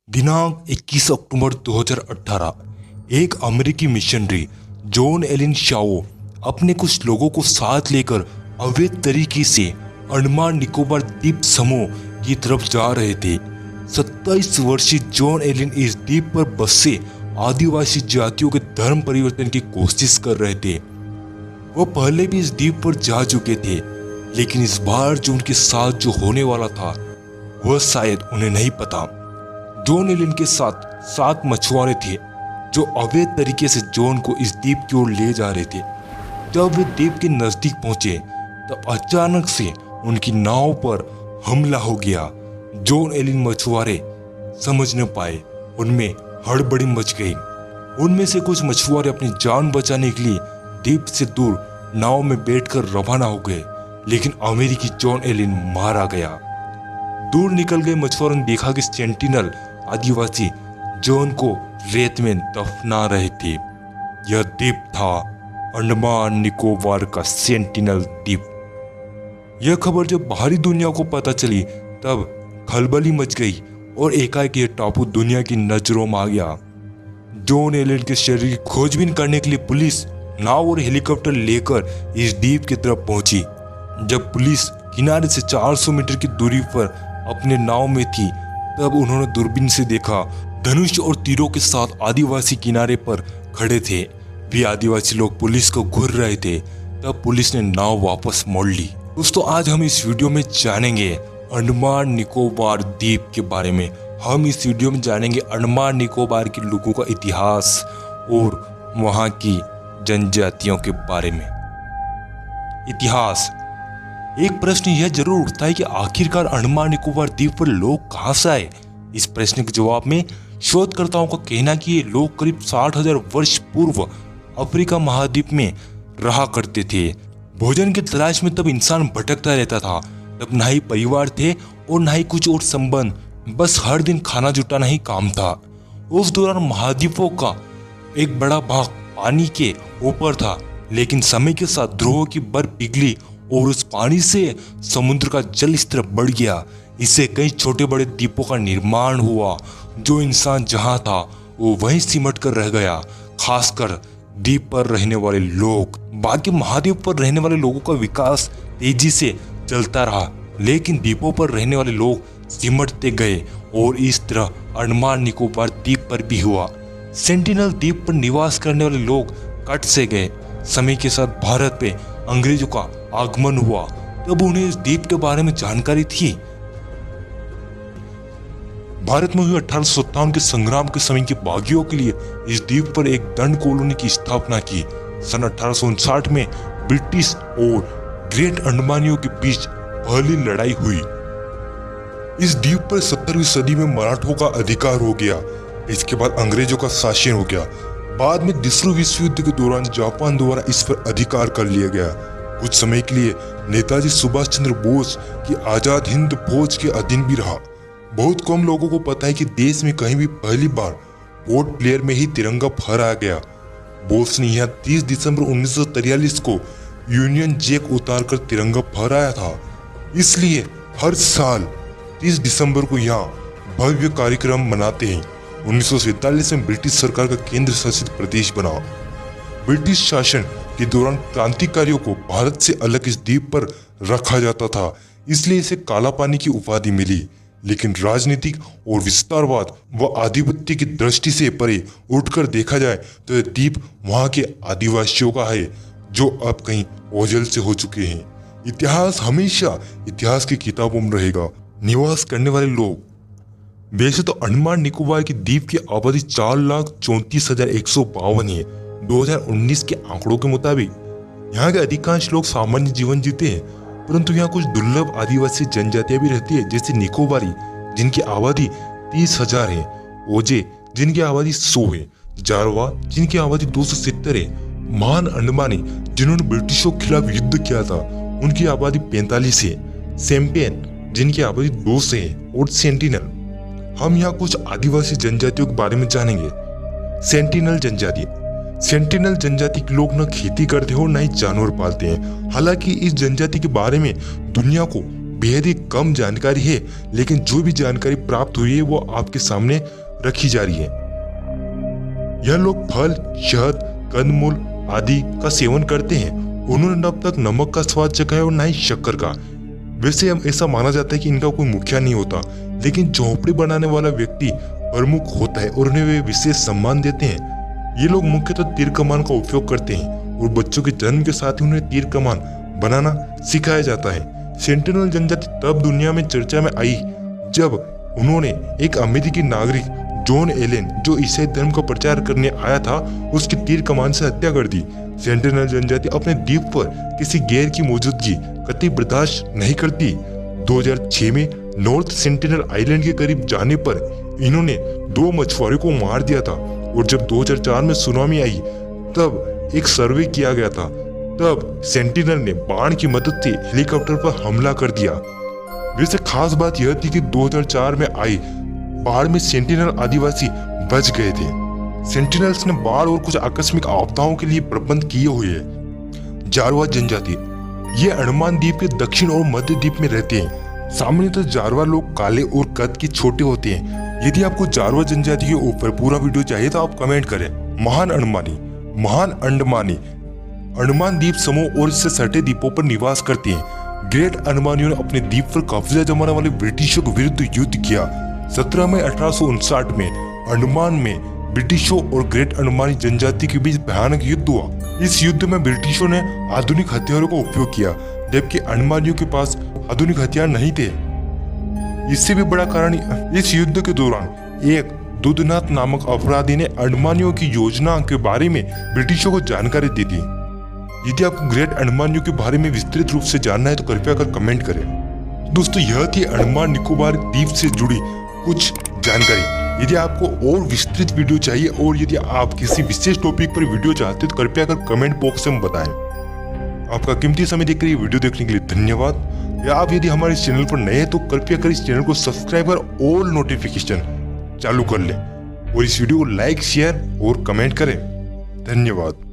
दिनांक 21 अक्टूबर 2018 एक अमेरिकी मिशनरी जॉन एलिन शाओ अपने कुछ लोगों को साथ लेकर अवैध तरीके से अंडमान निकोबार द्वीप समूह की तरफ जा रहे थे। 27 वर्षीय जॉन एलिन इस द्वीप पर बसे आदिवासी जातियों के धर्म परिवर्तन की कोशिश कर रहे थे। वह पहले भी इस द्वीप पर जा चुके थे, लेकिन इस बार जो उनके साथ जो होने वाला था वह शायद उन्हें नहीं पता। जॉन एलिन के साथ 7 मछुआरे थे जो अवैध तरीके से जॉन को इस द्वीप की ओर ले जा रहे थे। जब वे द्वीप के नजदीक पहुंचे तब अचानक से उनकी नाव पर हमला हो गया। जॉन एलिन मछुआरे समझ न पाए, उनमें हड़बड़ी मच गई। उनमें से कुछ मछुआरे अपनी जान बचाने के लिए द्वीप से दूर नाव में बैठकर रवाना हो गए, लेकिन अमेरिकी जॉन एलिन मारा गया। दूर निकल गए मछुआरों ने देखा कि सेंटिनल आदिवासी जॉन को रेत में दफना रहे थे। यह द्वीप था अंडमान निकोबार का सेंटिनल द्वीप। यह खबर जब बाहरी दुनिया को पता चली तब खलबली मच गई और एकाएक यह टापू दुनिया की नजरों में आ गया। जॉन एलिन के शरीर की खोजबीन करने के लिए पुलिस नाव और हेलीकॉप्टर लेकर इस द्वीप की तरफ पहुंची। जब पुलिस किनारे से 400 मीटर की दूरी पर अपने नाव में थी तब उन्होंने दूरबीन से देखा धनुष और तीरों के साथ आदिवासी किनारे पर खड़े थे। वे आदिवासी लोग पुलिस को घूर रहे थे। तब पुलिस ने नाव वापस मोड़ ली। दोस्तों, आज हम इस वीडियो में जानेंगे अंडमान निकोबार द्वीप के बारे में। हम इस वीडियो में जानेंगे अंडमान निकोबार के लोगों का इतिहास और वहां की जनजातियों के बारे में। इतिहास। एक प्रश्न यह जरूर उठता है कि आखिरकार अंडमान निकोबार द्वीप पर लोग कहां से आए। इस प्रश्न के जवाब में शोधकर्ताओं का कहना कि ये लोग करीब 60,000 वर्ष पूर्व अफ्रीका महाद्वीप में रहा करते थे। भोजन की तलाश में तब इंसान भटकता रहता था। तब ना ही परिवार थे और ना ही कुछ और संबंध, बस हर दिन खाना जुटाना ही काम था। उस दौरान महाद्वीपों का एक बड़ा भाग पानी के ऊपर था, लेकिन समय के साथ ध्रुवों की बर्फ पिघली और उस पानी से समुद्र का जल स्तर बढ़ गया। इससे कई छोटे बड़े द्वीपों का निर्माण हुआ। जो इंसान जहां था वो वहीं सिमट कर रह गया, खासकर द्वीप पर रहने वाले लोग। बाकी महाद्वीप पर रहने वाले लोगों का विकास तेजी से चलता रहा, लेकिन द्वीपों पर रहने वाले लोग सिमटते गए और इस तरह अंडमान निकोबार द्वीप पर भी हुआ। सेंटिनल द्वीप पर निवास करने वाले लोग कट से गए। समय के साथ भारत पे अंग्रेजों का आगमन हुआ, तब उन्हें इस द्वीप के बारे में जानकारी थी। भारत में हुए 1857 के संग्राम के समय के बागियों के लिए इस द्वीप पर एक दंड कॉलोनी की स्थापना की। सन 1859 में ब्रिटिश और ग्रेट अंडमानियों के बीच पहली लड़ाई हुई। इस द्वीप पर 17वीं सदी में मराठों का अधिकार हो गया। इसके बाद अंग्रेजों का शासन हो गया। बाद में दूसरे विश्व युद्ध के दौरान जापान द्वारा इस पर अधिकार कर लिया गया। कुछ समय के लिए नेताजी सुभाष चंद्र बोस की आजाद हिंद फौज के अधीन भी रहा। बहुत कम लोगों को पता है कि देश में कहीं भी पहली बार पोर्ट ब्लेयर में ही तिरंगा फहराया गया। बोस ने यहाँ 30 दिसंबर 1943 को यूनियन जैक उतारकर तिरंगा फहराया था। इसलिए हर साल 30 दिसंबर को यहाँ भव्य कार्यक्रम मनाते हैं। 1947 में ब्रिटिश सरकार का केंद्र शासित प्रदेश बना। ब्रिटिश शासन के दौरान क्रांतिकारियों को भारत से अलग इस द्वीप पर रखा जाता था, इसलिए इसे काला पानी की उपाधि मिली। लेकिन राजनीतिक और विस्तारवाद व आधिपत्य की दृष्टि से परे उठकर देखा जाए तो यह द्वीप वहां के आदिवासियों का है, जो अब कहीं ओझल से हो चुके हैं। इतिहास हमेशा इतिहास की किताबों में रहेगा। निवास करने वाले लोग। वैसे तो अंडमान निकोबार की द्वीप की आबादी 4,34,152 है। 2019 के आंकड़ों के मुताबिक यहाँ के अधिकांश लोग सामान्य जीवन जीते हैं, परंतु यहाँ कुछ दुर्लभ आदिवासी जनजातियां भी रहती है, जैसे निकोबारी जिनकी आबादी 30,000 है, ओजे जिनकी आबादी 100 है, जारवा जिनकी आबादी 270 है, महान अंडमानी जिन्होंने ब्रिटिशों के खिलाफ युद्ध किया था उनकी आबादी 45 है, सैम्पियन जिनकी आबादी 2 से है और सेंटिनल। हम यहाँ कुछ आदिवासी जनजातियों के बारे में जानेंगे। सेंटिनल जनजाति। सेंटिनल जनजाति के लोग न खेती करते हो न ही जानवर पालते हैं। हालांकि इस जनजाति के बारे में दुनिया को बेहद ही कम जानकारी है, लेकिन जो भी जानकारी प्राप्त हुई है वो आपके सामने रखी जा रही है। यह लोग फल, शहद, कंदमूल आदि का सेवन करते हैं। उन्होंने न अब तक नमक का स्वाद चखा है और न ही शक्कर का। वैसे हम ऐसा माना जाता है कि इनका कोई मुखिया नहीं होता, लेकिन झोंपड़ी बनाने वाला व्यक्ति प्रमुख होता है और उन्हें वे विशेष सम्मान देते हैं। ये लोग मुख्यतः तीर कमान का उपयोग करते हैं और बच्चों के जन्म के साथ ही उन्हें तीर कमान बनाना सिखाया जाता है। सेंटिनल जनजाति तब दुनिया में चर्चा में आई जब उन्होंने एक अमेरिकी नागरिक जॉन एलेन, जो ईसाई धर्म का प्रचार करने आया था, उसकी तीर कमान से हत्या कर दी। सेंटिनल जनजाति अपने द्वीप पर किसी गैर की मौजूदगी कतई बर्दाश्त नहीं करती। 2006 में नॉर्थ सेंटिनल आइलैंड के करीब जाने पर इन्होंने 2 मछुआरों को मार दिया था और जब 2004 में सुनामी आई तब एक सर्वे किया गया था। तब सेंटिनल ने बाण की मदद से हेलीकॉप्टर पर हमला कर दिया। वैसे खास बात यह थी कि 2004 में आई बाढ़ में सेंटिनल आदिवासी बच गए थे। सेंटिनल्स ने बाढ़ और कुछ आकस्मिक आपदाओं के लिए प्रबंध किए हुए हैं। जारवा जनजाति ये अंडमान द्वीप के दक्षिण और मध्य द्वीप में रहते हैं। सामान्यतः जारवा लोग काले और कद के छोटे होते हैं। यदि आपको जारवा जनजाति के ऊपर पूरा वीडियो चाहिए तो आप कमेंट करें। महान अंडमानी अंडमान द्वीप समूह और इससे सटे द्वीपों पर निवास करते हैं। ग्रेट अंडमानियों ने अपने द्वीप पर कब्जा जमाने वाले ब्रिटिशों के विरुद्ध युद्ध किया। 17 मई 1859 में अंडमान में ब्रिटिशों और ग्रेट अंडमानी जनजाति के बीच भयानक युद्ध हुआ। इस युद्ध में ब्रिटिशों ने आधुनिक हथियारों का उपयोग किया, जबकि अंडमानियों के पास आधुनिक हथियार नहीं थे। इससे भी बड़ा कारण, इस युद्ध के दौरान एक दुधनाथ नामक अपराधी ने अंडमानियों की योजना के बारे में ब्रिटिशों को जानकारी दी थी। यदि आपको ग्रेट अंडमानियों के बारे में विस्तृत रूप से जानना है तो कृपया कर कमेंट करें। दोस्तों, यह थी अंडमान निकोबार द्वीप से जुड़ी कुछ जानकारी। यदि आपको और विस्तृत वीडियो चाहिए और यदि आप किसी विशेष टॉपिक पर वीडियो चाहते हैं तो कृपया कर कमेंट बॉक्स में बताएं। आपका कीमती समय देकर ये वीडियो देखने के लिए धन्यवाद। या आप यदि हमारे इस चैनल पर नए हैं तो कृपया कर इस चैनल को सब्सक्राइब कर ऑल नोटिफिकेशन चालू कर लें और इस वीडियो को लाइक, शेयर और कमेंट करें। धन्यवाद।